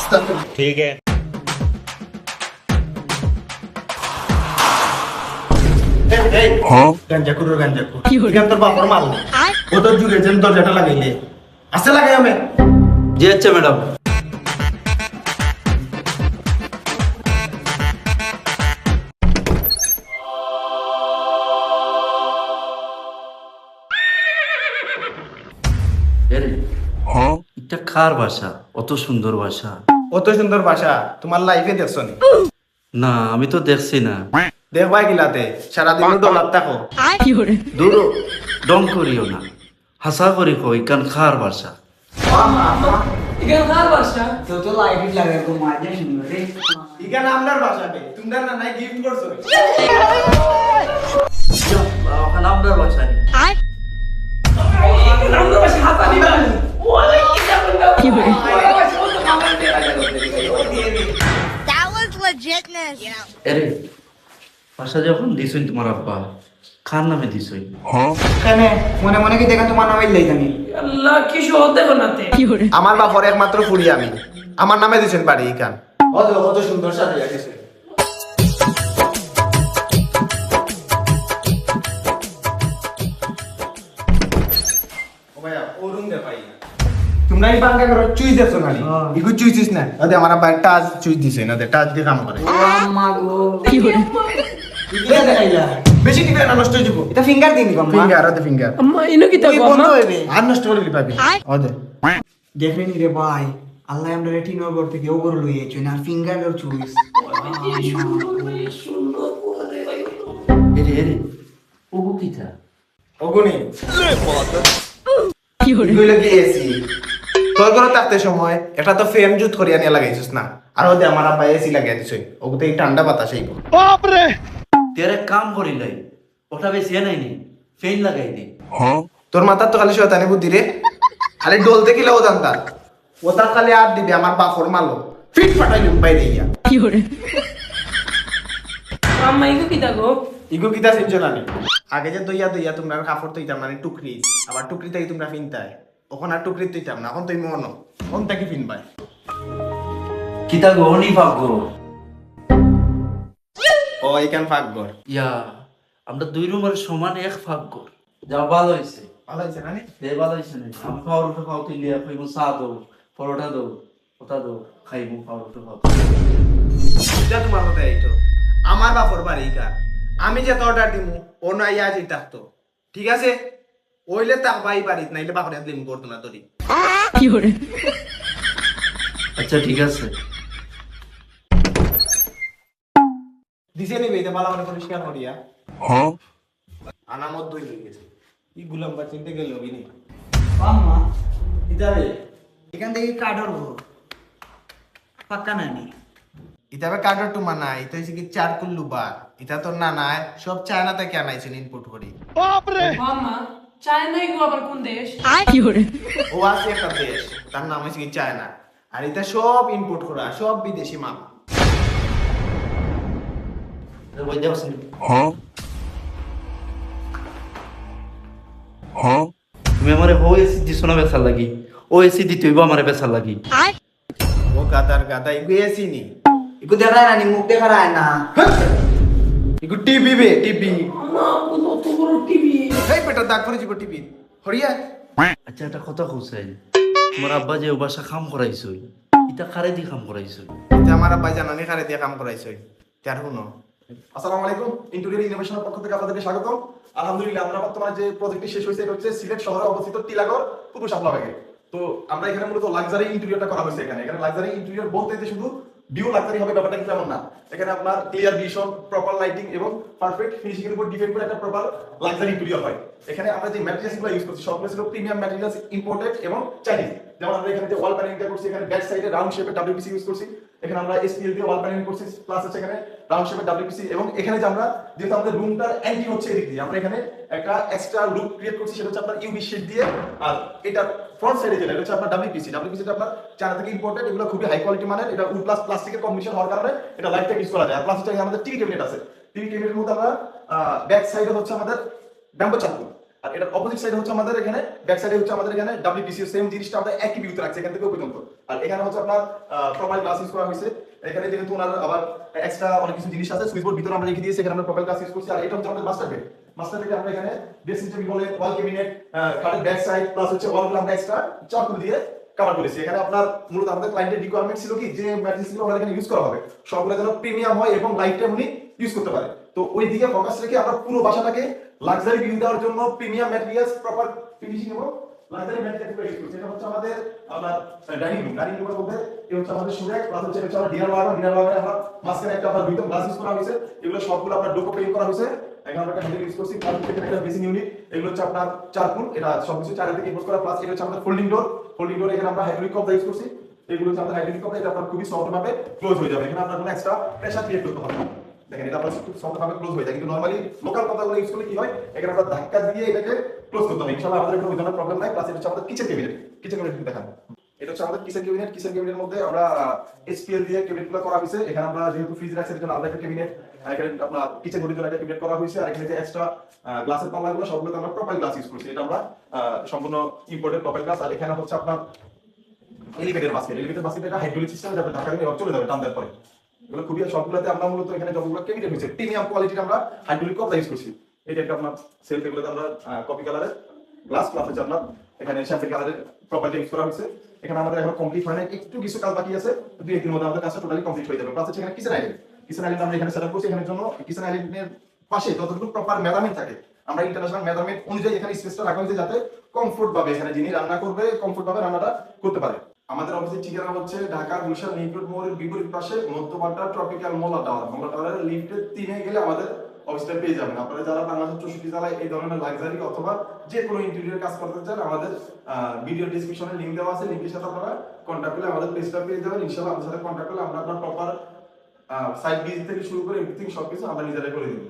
ठीक है। তোর বাপর মাল ও তোর যুগে যেন দরজাটা লাগাইলে আসতে লাগাই আমি জি আচ্ছা ম্যাডাম। এটা কার ভাষা? অত সুন্দর ভাষা। অত সুন্দর ভাষা তোমার লাইফে দেখছো নি? না আমি তো দেখছি না। দেখবাই গিলাতে সারাদিন ডলার থাকো দূর ডং করিও না, হাসা করি কই কান খার ভাষা। এখানে আপনার ভাষা বে তোমরা না নাই গিফট করছো ওখানে আপনার ভাষা নেই। That was legitness. আরে ভাষা যখন দিছই তোমার আব্বা, খার নামে দিছই। কেনে মনে মনে কি দেখা তোমার নামে লই জানি আল্লাহ কি সহতে বানাতে আমার বাপর একমাত্র ফুড়ি আমি আমার নামে দিছেন বাড়ি এখান কত সুন্দর সাজিয়ে গেছে ও ভাইয়া ওরুন দে ভাই তোমরা এই বাঙ্গা করে চুই দেখছো না ইগু চুইছিস না আদে আমার বাইরে টাচ চুই দিছে না দে টাচ দিয়ে কাম করে আম্মা গো কি হরে এটা দেখাইলা বেশি দিবে না নষ্ট হয়ে যাবো এটা ফিঙ্গার দিন গো আম্মা ফিঙ্গার আদে ফিঙ্গার আম্মা ইনো কি তুই তাকো বন্ধ আম্মা হইবে আর নষ্ট করে দিলি পাবি আদে দেখেন রে ভাই আল্লাহ আমরা রেটিনোর ঘর থেকে ওগর লই আইছো না ফিঙ্গার আর চুইস এরে এরে ওগো কিটা ওগুনি কি হরে ইগুলো কি এসি তোর ঘরে থাকতে সময় এটা তো ফ্যান জুত করিয়া নিয়ে লাগাইছিস না আর ওদে আমার আব্বা এসি লাগাই দিছই ওগুতে এই ঠান্ডা বাতাস আইবো তেরে কাম করিলাই ওটা বেশি নাই নি ফেন লাগাই দি। তোর মাথার তো খালি শয়তানি বুদ্ধি রে খালি ডলতে গেলে ও জানতা ওটা খালি আর দিবি আমার বাপর মালো ফিট ফাটাইলি বাইরে ইয়া আম্মা ইনো কি তাকো ইগো কিতা সিনছো না আগে যে দইয়া দইয়া তোমরা কাপড় তৈতাম মানে টুকরি আবার টুকরি থেকে তোমরা ফিনতাই ওখন আর টুকরি তৈতাম না এখন তুই মনো কোনটা কি ফিনবাই কিতা গহনি ভাগ্য ও এইখান ফাঁক ঘর ইয়া আমরা দুই রুমের সমান এক ভাগ্য। যা ভালো হইছে ভালো হয়েছে না নি? দে ভালো হইছে না আমি খাওয়ার উঠে খাও তুলিয়া খাইবো চা দো পরোটা দো ওটা দো খাইবো খাওয়ার উঠে খাও। এটা তোমার কথা এইটো আমার বাপর বাড়ি কার আমি যে অর্ডার দিমু ও না ইয়া যে থাকতো ঠিক আছে ওইলে তাক বাই বাড়িত নাইলে বাপরে দিম করতো না তোরি আচ্ছা ঠিক আছে। দিছে নিবে এটা বালা করে পরিষ্কার করিয়া আনামত দই হয়ে গেছে ই গুলাম বা চিনতে গেল বিনি আম্মা ইতাবে এখান থেকে কাঠর গো পাক্কা নানি ইতাবে কার্ডর টু মানাই তো কি চার কুল্লু বার এটা তো না নাই সব চায়না থেকে আনাইছেন ইনপুট করি আম্মা চায়না গো আবার কোন দেশ ও আছে একটা দেশ তার নাম হচ্ছে কি চায়না আর এটা সব ইনপুট করা সব বিদেশি মাল ওই যাবছেন তুমি আমারে ও এসি দিছো না বেচার লাগি ও এসি দিতে হইব আমারে বেচার লাগি। ও গাদার গাদা ইগুয়েছি নি ইকু দেখায় নানি মুখ দেখা রায় না ইগু টিভি বে টিভি আম্মা কত বড় টিভি এই বেটা দাগ করে দিব টিভি হরিয়া আচ্ছা একটা কথা কইছেন তোমার আব্বা যে ও বাসা কাম করাইছো ইটা কারে দি কাম করাইছো? এটা আমার আব্বা জানানি খারে দিয়ে কাম করাইছে তার হুনো আসসালামু আলাইকুম ইন্টেরিয়র ইনোভেশনের পক্ষ থেকে আপনাদেরকে স্বাগতম। আলহামদুলিল্লাহ আমরা বর্তমানে যে প্রজেক্টটি শেষ হয়েছে এটা হচ্ছে সিলেট শহরে অবস্থিত টিলাগড় পূর্ব শাপলাবাগে। তো আমরা এখানে মূলত লাক্সারি ইন্টেরিয়রটা করা হয়েছে। এখানে লাক্সারি ইন্টেরিয়র বলতে যে শুধু ডিউ লাক্সারি হবে ব্যাপারটা কিন্তু এমন না। এখানে আপনার ক্লিয়ার ভিশন, প্রপার লাইটিং এবং পারফেক্ট ফিনিশিং এর উপর ডিপেন্ড করে একটা প্রপার লাক্সারি ইন্টেরিয়র হয়। এখানে আমরা যে ম্যাটেরিয়ালসগুলো ইউজ করছি সবগুলো ছিল প্রিমিয়াম ম্যাটেরিয়ালস, ইম্পোর্টেড এবং চাইনিজ। যেমন আমরা এখানে যে ওয়াল প্যানেলিংটা করছি এখানে ব্যাক সাইডে রাউন্ড শেপের ডব্লিউপিসি ইউজ করছি। এখানে আমরা এসপিএল দিয়ে ওয়াল প্যানেলিং করছি প্লাস হচ্ছে এখানে রাউন্ড শেপের ডব্লিউপিসি এবং এখানে যে আমরা যেহেতু আমাদের রুমটার এন্ট্রি হচ্ছে এদিক দিয়ে আমরা এখানে একটা এক্সট্রা লুক ক্রিয়েট করছি সেটা হচ্ছে আপনার ইউভি শীট দিয়ে। আর এটা ফ্রন্ট সাইডে যেটা হচ্ছে আপনার ডব্লিউপিসিটা আপনার চায়না থেকে ইম্পোর্টেড। এগুলো খুবই হাই কোয়ালিটি মানের। এটা উড প্লাস প্লাস্টিকের কম্বিনেশন হওয়ার কারণে এটা লাইফ টাইম ইউজ করা যায়। আর প্লাস হচ্ছে আমাদের টিভি ক্যাবিনেট আছে। টিভি ক্যাবিনেটের মধ্যে আমরা ব্যাক সাইডে হচ্ছে আমাদের ব্যাম্বো চাকু আর এটার অপোজিট সাইডে হচ্ছে আমাদের এখানে ব্যাক সাইডে হচ্ছে আমাদের এখানে WPCO সেম জিনিসটা আমরা একই ভিউতে রাখছি এখান থেকে ওই পর্যন্ত। আর এখানে হচ্ছে আপনার প্রোফাইল গ্লাস ইউজ করা হয়েছে। এখানে যেহেতু ওনার আবার এক্সট্রা অনেক কিছু জিনিস আছে, সুইচ বোর্ড ভিতরে আমরা রেখে দিয়েছি, এখানে আমরা প্রোফাইল গ্লাস ইউজ করছি। আর এটা হচ্ছে আমাদের মাস্টার বেড। মাস্টার বেডে আমরা এখানে ড্রেসিং টেবিল বলে ওয়াল ক্যাবিনেট, কাঠের ব্যাক সাইড প্লাস হচ্ছে ওয়ালগুলো আমরা এক্সট্রা চারকুল দিয়ে কভার করেছি। এখানে আপনার মূলত আমাদের ক্লায়েন্টের রিকোয়ারমেন্ট ছিল কি যে ম্যাট্রিক্সগুলো আমাদের এখানে ইউজ করা হবে সবগুলো যেন প্রিমিয়াম হয় এবং লাইফ টাইম উনি ইউজ করতে পারে। তো ওই দিকে ফোকাস রেখে আমরা পুরো বাসাটাকে লাক্সারি ভিউ দেওয়ার জন্য প্রিমিয়াম ম্যাটেরিয়ালস, প্রপার ফিনিশিং এবং লাক্সারি ম্যাটেরিয়ালস ইউজ করছি। এটা হচ্ছে আমাদের আপনার ডাইনিং রুমের মধ্যে এই হচ্ছে আমাদের সুরেক প্লাস হচ্ছে এটা আমাদের ডিনার ওয়ার্ডে আমরা মাঝখানে একটা আপনার দুইটা গ্লাস ইউজ করা হয়েছে। এগুলো সবগুলো আপনার ডোকো পেইন্ট করা হয়েছে। এখানে আমরা একটা হ্যান্ডেল ইউজ করছি, প্লাস এখানে একটা বেসিং ইউনিট, এগুলো হচ্ছে আপনার চারকুল, এটা সবকিছু চারি থেকে ইউজ করা, প্লাস এটা হচ্ছে আমাদের ফোল্ডিং ডোর এখানে আমরা হাইড্রোলিক কপ ইউজ করছি। এগুলো হচ্ছে আমাদের হাইড্রোলিক কপ, এটা আপনার খুবই সফট ভাবে ক্লোজ হয়ে যাবে, এখানে আপনার কোনো এক্সট্রা প্রেসার ক্রিয়েট করতে হবে না। দেখেন এটা আপনার খুব সফট ভাবে ক্লোজ হয়ে যায়, কিন্তু নরমালি লোকাল কথাগুলো ইউজ করলে কি হয় এখানে আমরা ধাক্কা দিয়ে এটাকে ক্লোজ করতে হবে। ইনশাআল্লাহ আমাদের কোনো ধরনের প্রবলেম নাই। প্লাস এটা হচ্ছে আমাদের কিচেন ক্যাবিনেট দেখান। এটা হচ্ছে আমাদের কিচেন ক্যাবিনেটের মধ্যে আমরা SPL দিয়ে ক্যাবিনেটগুলো করা হয়েছে। এখানে আমরা যেহেতু ফ্রিজ রাখছি এর জন্য আলাদা একটা ক্যাবিনেট, এখানে আপনার কিচেন বডির জন্য একটা ক্যাবিনেট করা হয়েছে। আর এখানে যে এক্সট্রা গ্লাসের পাল্লাগুলো সবগুলো আমরা প্রোফাইল গ্লাস ইউজ করছি, এটা আমরা সম্পূর্ণ ইম্পোর্টেড প্রোফাইল গ্লাস। আর এখানে হচ্ছে আপনার এলিভেটর বাস্কেট এটা হাইড্রোলিক সিস্টেম, যাবে ঢাকা দিয়ে চলে যাবে টান দেওয়ার পরে। এগুলো খুবই সবগুলোতে আমরা মূলত এখানে যতগুলো ক্যাবিনেট হয়েছে প্রিমিয়াম কোয়ালিটির আমরা হাইড্রোলিক কপ ইউজ করছি। এটা একটা আপনার সেলফ, এগুলোতে আমরা কপি কালারের গ্লাস প্লাস হচ্ছে আপনার এখানে শ্যাম্পেল কালারের প্রপার্টি ইউজ করা হয়েছে। এখানে আমাদের এখন কমপ্লিট হয় না, একটু কিছু কাজ বাকি আছে, 2-1 দিনের মধ্যে আমাদের কাজটা টোটালি কমপ্লিট হয়ে যাবে। প্লাস হচ্ছে এখানে কিচেন আইল্যান্ড আমরা এখানে সেটআপ করছি। এখানের জন্য কিচেন আইল্যান্ডের পাশে যতটুকু প্রপার মেজারমেন্ট থাকে আমরা ইন্টারন্যাশনাল মেজারমেন্ট অনুযায়ী এখানে স্পেসটা রাখা হয়েছে, যাতে কমফোর্ট ভাবে এখানে যিনি রান্না করবে কমফোর্ট ভাবে রান্নাটা করতে পারে। আমাদের অফিসের ঠিকানা হচ্ছে ঢাকা গুলশান নিউরোড মোড়ের বিপরীত পাশে মধ্যপাড়া ট্রপিক্যাল মোলা টাওয়ারের লিফটের 3-এ গেলে আমাদের অফিসটা পেয়ে যাবেন। আপনারা যারা বাংলাদেশের 64 জেলায় এই ধরনের লাক্সারি অথবা যে কোনো ইন্টেরিয়র কাজ করতে চান, আমাদের ভিডিও ডেসক্রিপশনে লিংক দেওয়া আছে, লিংকের সাথে আপনারা কন্টাক্ট করলে আমাদের পেজটা পেয়ে যাবেন। ইনশাআল্লাহ আমাদের সাথে কন্টাক্ট করলে আমরা আপনার প্রপার সাইট ভিজিট থেকে শুরু করে এভরিথিং সবকিছু আমরা নিজেরাই করে দেব।